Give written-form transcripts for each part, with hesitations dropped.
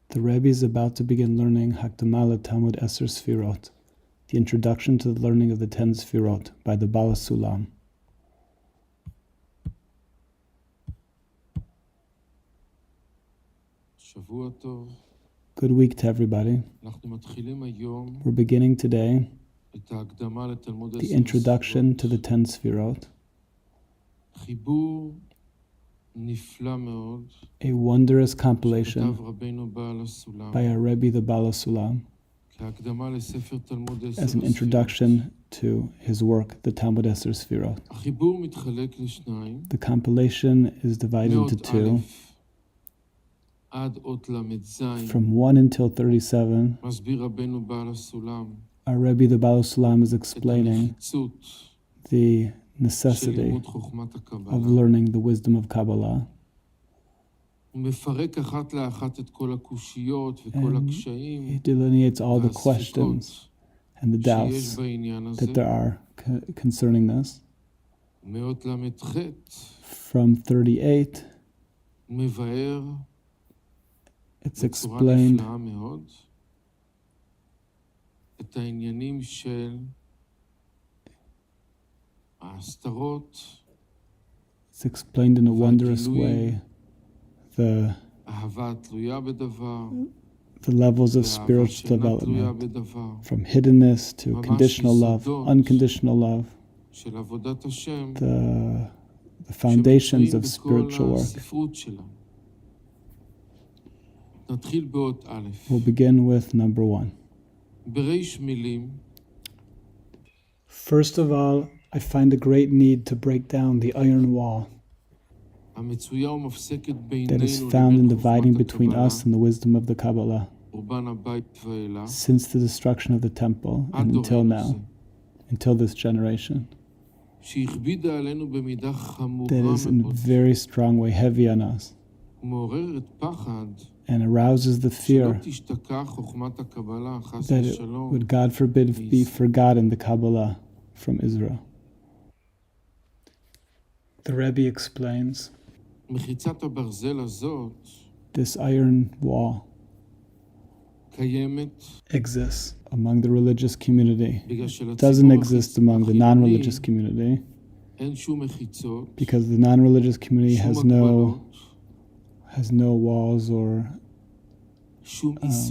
The Rebbe is about to begin learning Hakdama Talmud Eser Sfirot, the introduction to the learning of the 10 Sfirot by the Bala Sulam. Good week to everybody. We're beginning today the introduction to the 10 Sfirot, a wondrous compilation by our Rebbe the Bala Sulam as an introduction to his work, the Talmud Eser Sfirot. The compilation is divided into two. From 1 until 37, our Rebbe the Bala Sulam is explaining the necessity of learning the wisdom of Kabbalah. And he delineates all the questions and the doubts that there are concerning this. From 38, it's explained it's explained in a wondrous way the levels of spiritual development, from hiddenness to conditional love, unconditional love, the foundations of spiritual work. We'll begin with number 1. First of all, I find a great need to break down the iron wall that is found in dividing between us and the wisdom of the Kabbalah since the destruction of the temple and until now, until this generation. That is in a very strong way heavy on us and arouses the fear that it would, God forbid, be forgotten, the Kabbalah from Israel. The Rebbe explains, this iron wall exists among the religious community. It doesn't exist among the non-religious community because the non-religious community has no walls or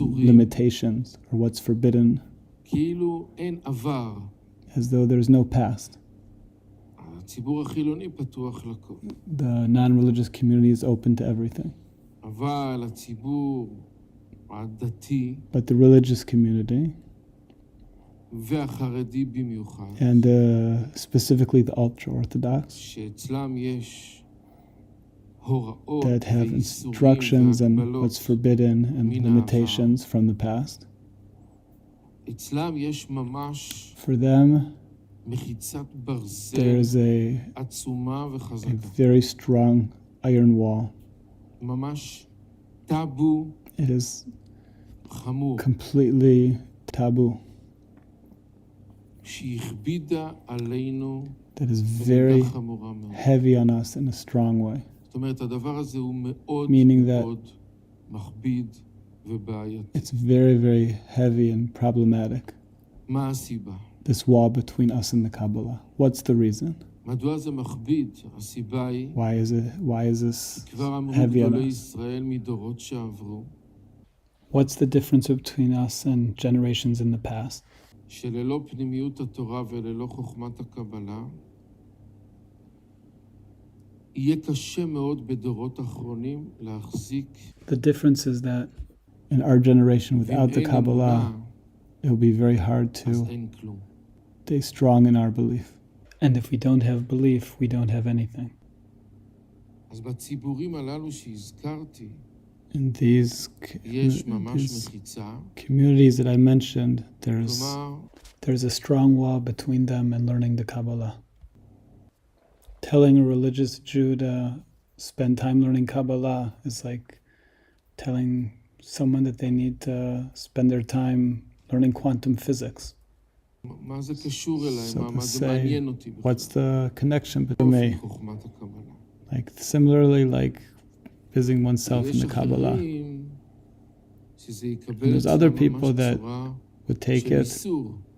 limitations or what's forbidden, as though there's no past. The non-religious community is open to everything. But the religious community, and specifically the ultra-Orthodox, that have instructions and what's forbidden and limitations from the past, for them there is a very strong iron wall. It is completely taboo. That is very heavy on us in a strong way. Meaning that it's very, very heavy and problematic. This wall between us and the Kabbalah. What's the reason? Why is this heavy on us? What's the difference between us and generations in the past? The difference is that in our generation, without the Kabbalah, it will be very hard to stay strong in our belief. And if we don't have belief, we don't have anything. In these communities that I mentioned, there's a strong wall between them and learning the Kabbalah. Telling a religious Jew to spend time learning Kabbalah is like telling someone that they need to spend their time learning quantum physics. So to say, what's the connection between me? Like similarly, like busying oneself in the Kabbalah. And there's other people that would take it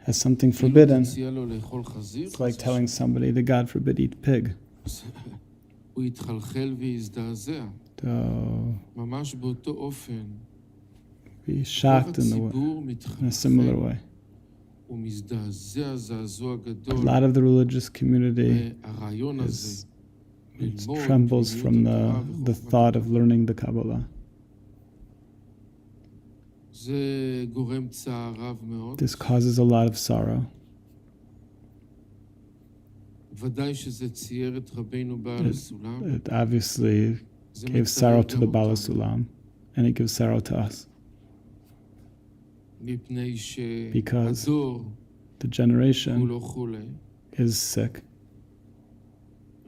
as something forbidden. It's like telling somebody that God forbid eat pig. Be shocked in a similar way. A lot of the religious community trembles from the thought of learning the Kabbalah. This causes a lot of sorrow. It obviously gave sorrow to the Bala Sulam, and it gives sorrow to us. Because the generation is sick.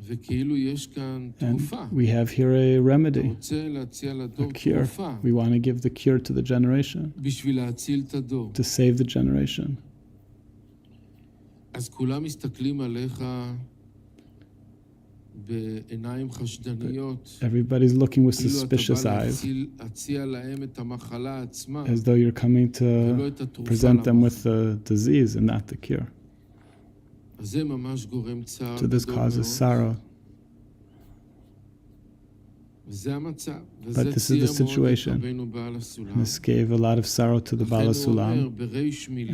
And we have here a remedy, a cure. We want to give the cure to the generation, to save the generation. Everybody's looking with suspicious eyes, as though you're coming to present them with the disease and not the cure. So this causes sorrow. But this is the situation. And this gave a lot of sorrow to the Bala Sulam.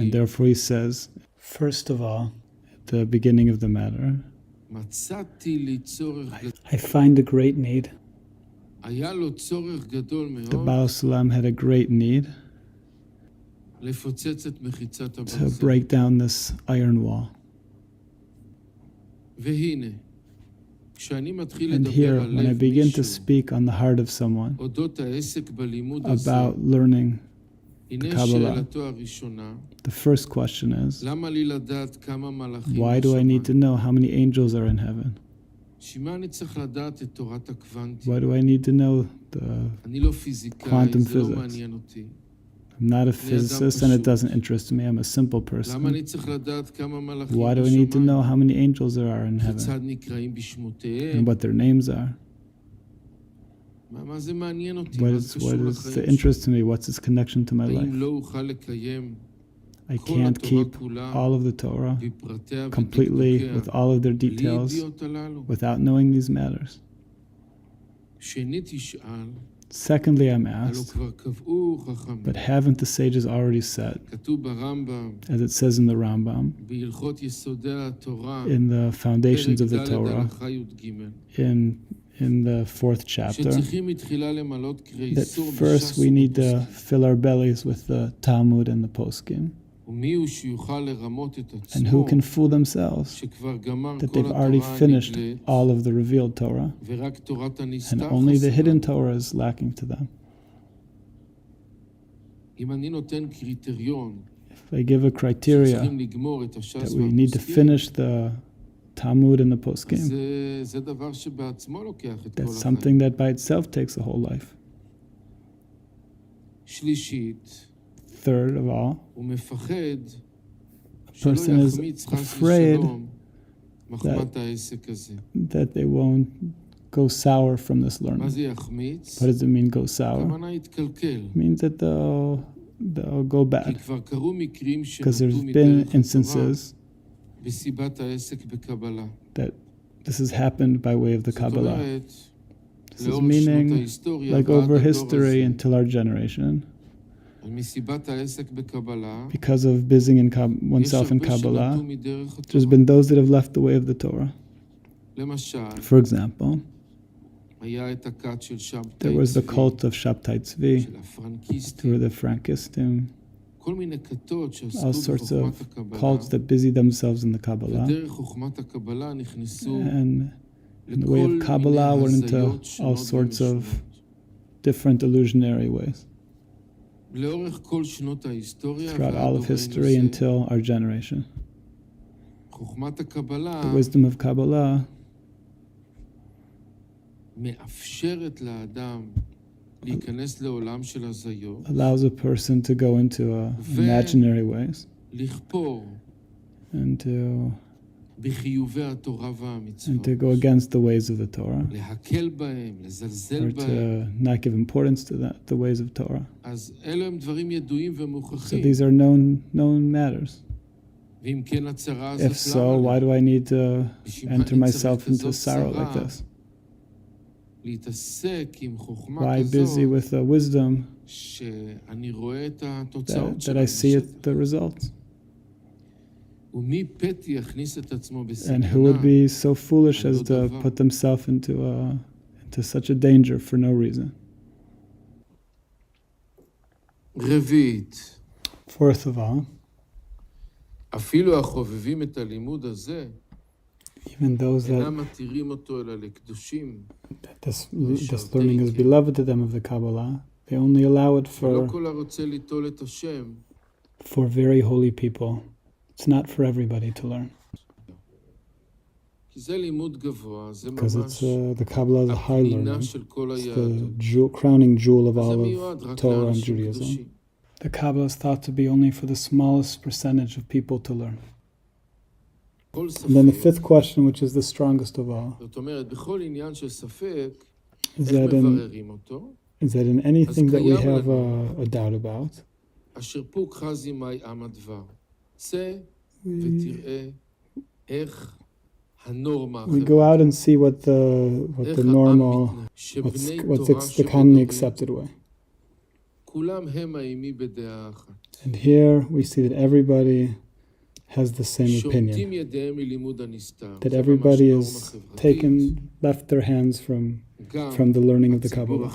And therefore he says, first of all, at the beginning of the matter, I find a great need. The Bala Sulam had a great need to break down this iron wall. And here, when I begin to speak on the heart of someone about learning the Kabbalah, the first question is, why do I need to know how many angels are in heaven? Why do I need to know the quantum physics? I'm not a physicist and it doesn't interest me. I'm a simple person. Why do I need to know how many angels there are in heaven and what their names are? What is the interest to me? What's its connection to my life? I can't keep all of the Torah completely with all of their details without knowing these matters. Secondly, I'm asked, but haven't the sages already said, as it says in the Rambam, in the foundations of the Torah, in the 4th chapter, that first we need to fill our bellies with the Talmud and the Poskim. And who can fool themselves that they've already finished all of the revealed Torah, and only the hidden Torah is lacking to them? If I give a criteria that we need to finish the Talmud and the Poskim, that's something that by itself takes a whole life. Third of all, a person is afraid that they won't go sour from this learning. What does it mean, go sour? It means that they'll go bad. Because there's been instances that this has happened by way of the Kabbalah. This is meaning, like over history until our generation, because of busying in oneself in Kabbalah, there's been those that have left the way of the Torah. For example, there was the cult of Shabtai Tzvi, there were the Frankistim, all sorts of cults that busy themselves in the Kabbalah. And in the way of Kabbalah went into all sorts of different illusionary ways. Throughout all of history until our generation. The wisdom of Kabbalah allows a person to go into imaginary ways and to and to go against the ways of the Torah, or to not give importance to the ways of Torah. So these are known matters. If so, why do I need to enter myself into sorrow like this? Why busy with the wisdom that I see the results? And who would be so foolish as to put themselves into such a danger for no reason? Fourth of all, even those that this learning is beloved to them of the Kabbalah, they only allow it for very holy people. It's not for everybody to learn. Because it's the Kabbalah is a high learning. It's the crowning jewel of all of Torah and Judaism. The Kabbalah is thought to be only for the smallest percentage of people to learn. And then the fifth question, which is the strongest of all, is that in anything that we have a doubt about, we go out and see what the normal, what's the commonly accepted way. And here we see that everybody has the same opinion, that everybody has left their hands from the learning of the Kabbalah.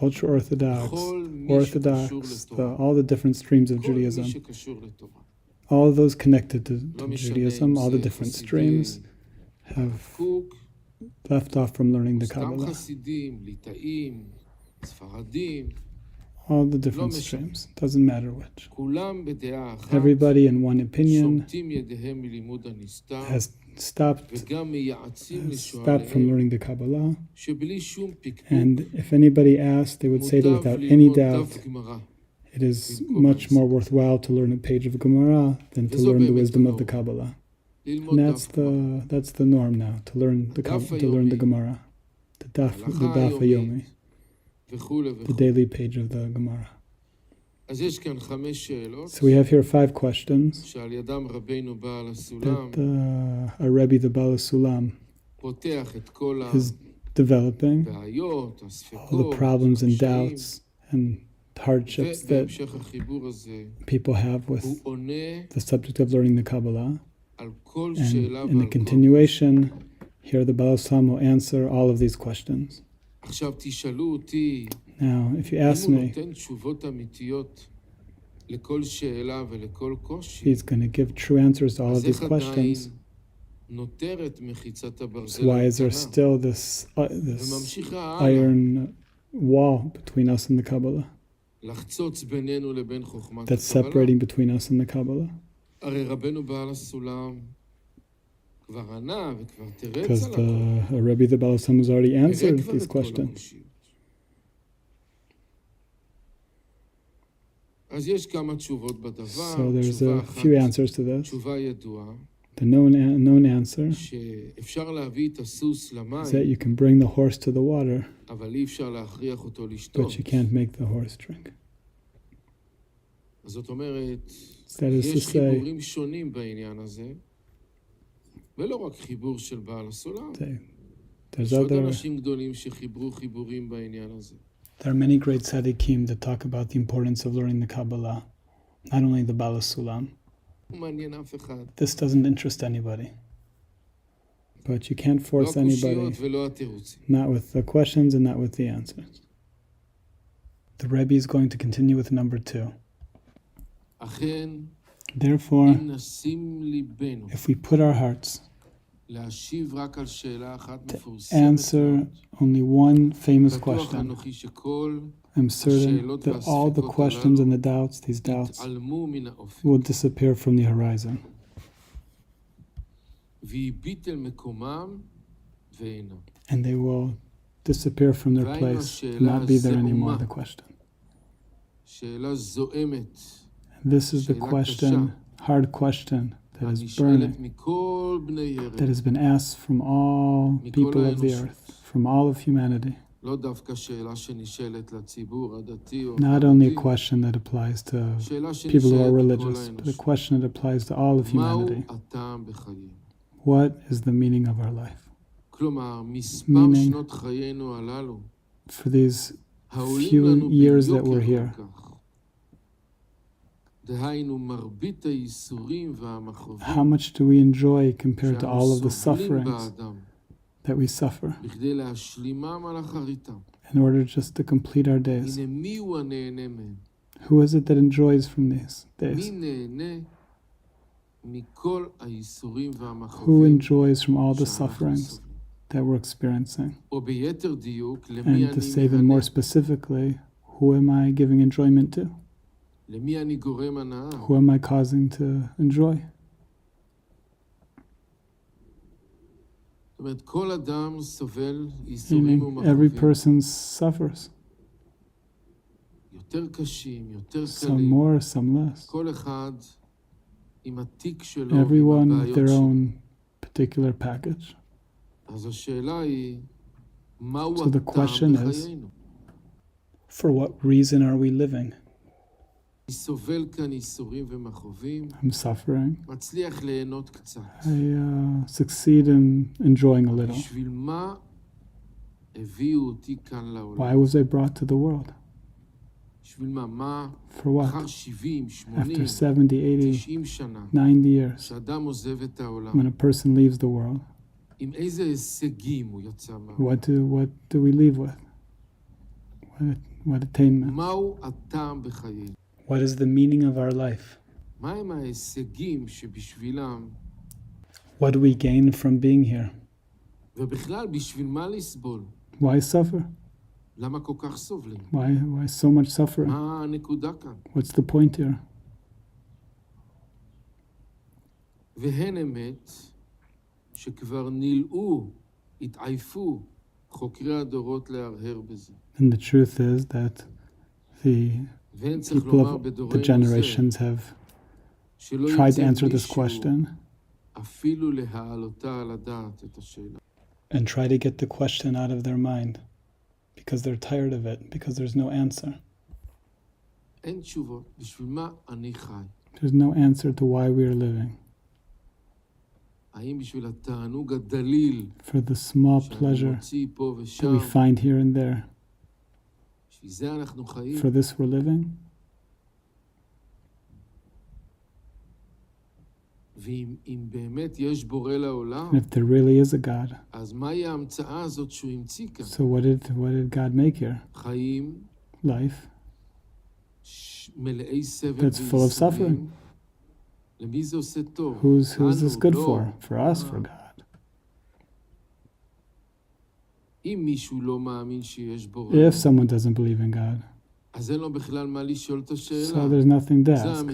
Ultra-Orthodox, Orthodox, all the different streams of Judaism, all of those connected to Judaism, all the different streams have left off from learning the Kabbalah. All the different streams, doesn't matter which. Everybody in one opinion has stopped from learning the Kabbalah. And if anybody asked, they would say that without any doubt, it is much more worthwhile to learn a page of Gemara than to learn the wisdom of the Kabbalah. And that's the norm now, to learn the Gemara, the Daf Yomi, the daily page of the Gemara. So we have here 5 questions that our Rebbe, the Baal Sulam, is developing, all the problems and doubts and hardships that people have with the subject of learning the Kabbalah. And in the continuation, here the Baal Sulam will answer all of these questions. Now, if you ask me, he's going to give true answers to all of these questions. So why is there still this iron wall between us and the Kabbalah? That's separating between us and the Kabbalah. Because the Rebbe, the Baal Sulam, has already answered these questions. So there's a few answers to this. The known answer is that you can bring the horse to the water, but you can't make the horse drink. That is to say, there are many great tzaddikim that talk about the importance of learning the Kabbalah, not only the Baal Sulam. This doesn't interest anybody. But you can't force anybody, not with the questions and not with the answers. The Rebbe is going to continue with number 2. Therefore, if we put our hearts to answer only one famous question, I'm certain that all the questions and the doubts, these doubts, will disappear from the horizon. And they will disappear from their place, not be there anymore, the question. And This is the question, hard question, that is burning, that has been asked from all people of the earth, from all of humanity. Not only a question that applies to people who are religious, but a question that applies to all of humanity. What is the meaning of our life? Meaning, for these few years that we're here, how much do we enjoy compared to all of the sufferings that we suffer in order just to complete our days? Who is it that enjoys from these days? Who enjoys from all the sufferings that we're experiencing? And to say even more specifically, who am I giving enjoyment to? Who am I causing to enjoy? Meaning every person suffers. Some more, some less. Everyone with their own particular package. So the question is, for what reason are we living? I'm suffering. I succeed in enjoying a little. Why was I brought to the world? For what? After 70, 80, 90 years, when a person leaves the world, what do we leave with? What attainment? What is the meaning of our life? What do we gain from being here? Why suffer? Why so much suffering? What's the point here? And the truth is that the people of the generations have tried to answer this question and try to get the question out of their mind because they're tired of it, because there's no answer. There's no answer to why we are living. For the small pleasure that we find here and there, for this we're living? And if there really is a God, so what did God make here? Life that's full of suffering. Who's this good for? For us, for God. If someone doesn't believe in God, so there's nothing to ask.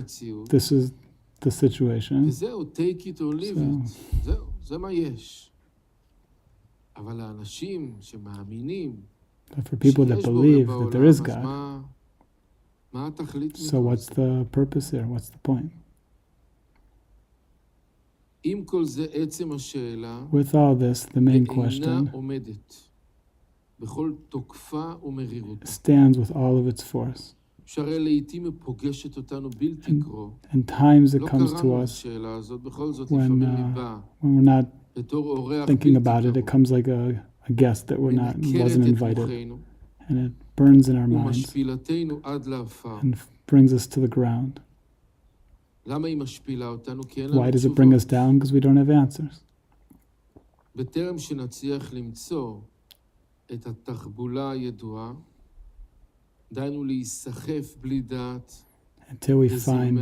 This is the situation. Take it or leave it. But for people that believe that there is God, so what's the purpose here? What's the point? With all this, the main question stands with all of its force. And times it comes to us when we're not thinking about it. It comes like a guest that wasn't invited, and it burns in our minds and brings us to the ground. Why does it bring us down? Because we don't have answers. Until we find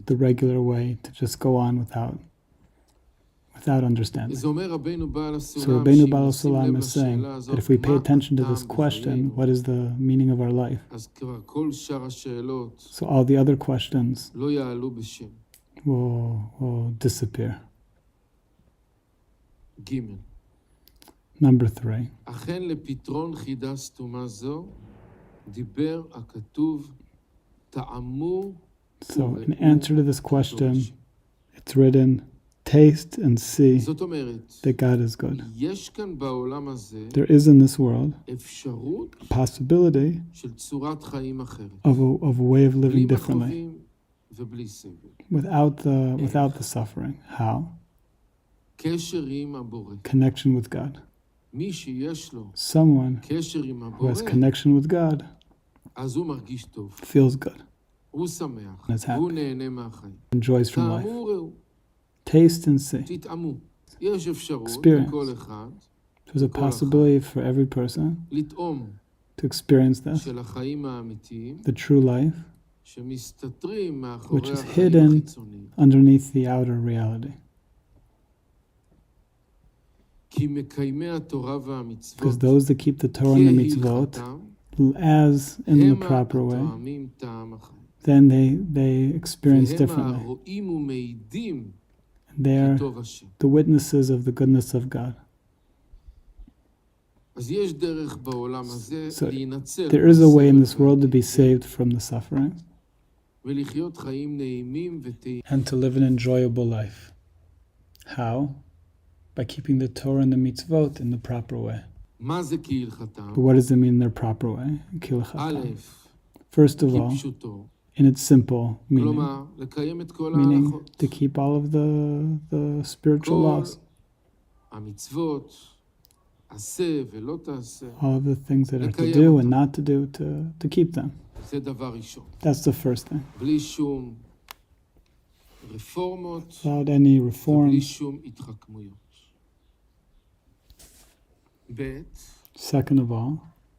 the regular way to just go on without understanding. So Rabbeinu Baal Salam is saying that if we pay attention to this question, what is the meaning of our life? So all the other questions will disappear. Number 3. So in answer to this question, it's written, taste and see זאת אומרת, that God is good. יש כאן בעולם הזה There is in this world אפשרות a possibility של צורת חיים אחרת. of a way of בלי living differently מכאובים ובלי סבל. without the suffering. How? קשר עם הבורא. Connection with God. מי שיש לו Someone קשר עם who has הבורא, connection with God אז הוא מרגיש טוב. feels good, הוא שמח. is happy. הוא נהנה מהחיים. enjoys from life. כאמור, ראו, Taste and see. תטעמו. יש אפשרות Experience. לכל אחד There's a possibility for every person לטעום to experience this, של החיים האמיתיים the true life, שמסתתרים which מאחורי is החיים hidden החיצוניים. underneath the outer reality. כי מקיימי התורה והמצוות Because those that keep the Torah and the mitzvot, כהלכתם, as in the הם proper way, התואמים טעם החיים. then they experience והם differently. הרואים ומעידים They're כטוב השם. the witnesses of the goodness of God. אז יש דרך בעולם הזה So להינצל there is a way in this מהסבל world to be והכאב, saved from the suffering ולחיות חיים נעימים וטעימים. and to live an enjoyable life. How? By keeping the Torah and the mitzvot in the proper way. מה זה כהלכתם? But what does it mean in their proper way? א', Kilchatam. First of all, כפשוטו, in its simple meaning, כלומר, לקיים את כל meaning ההלכות, to keep all of the spiritual כל laws, המצוות, עשה ולא תעשה, all of the things that are to לקיים do אותם. and not to do, to keep them. זה דבר ראשון. That's the first thing. בלי שום רפורמות, Without any ובלי reforms. שום התחכמויות. ב', Second of all,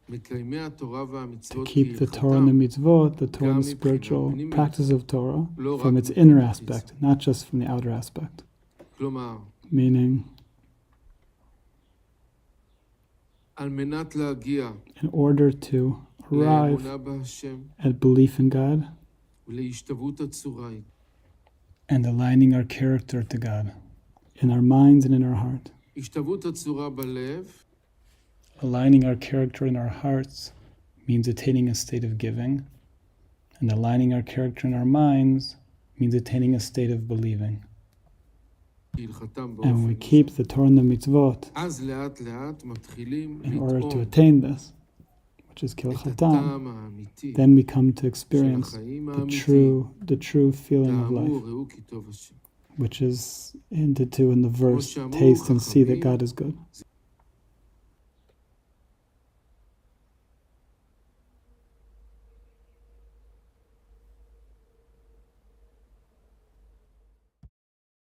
מקיימי התורה to והמצוות keep the Torah and the mitzvot, the Torah and the spiritual practice of Torah, from its inner aspect, not just from the outer aspect. כלומר, Meaning, על מנת להגיע in order to arrive לאמונה בהשם at belief in God ולהשתוות הצורית, and aligning our character to God in our minds and in our heart. השתוות הצורה בלב, Aligning our character in our hearts means attaining a state of giving, and aligning our character in our minds means attaining a state of believing. כהלכתם And we באופן keep the Torah and the mitzvot אז לאט לאט מתחילים in order to לטעום attain this, which is את kilchatam. הטעם האמיתי Then we come to של experience החיים the האמיתיים. true feeling of כאמור, life, ראו כי טוב השם. which is hinted to in the verse, כמו שאמרו taste and see that חכמים, God is good.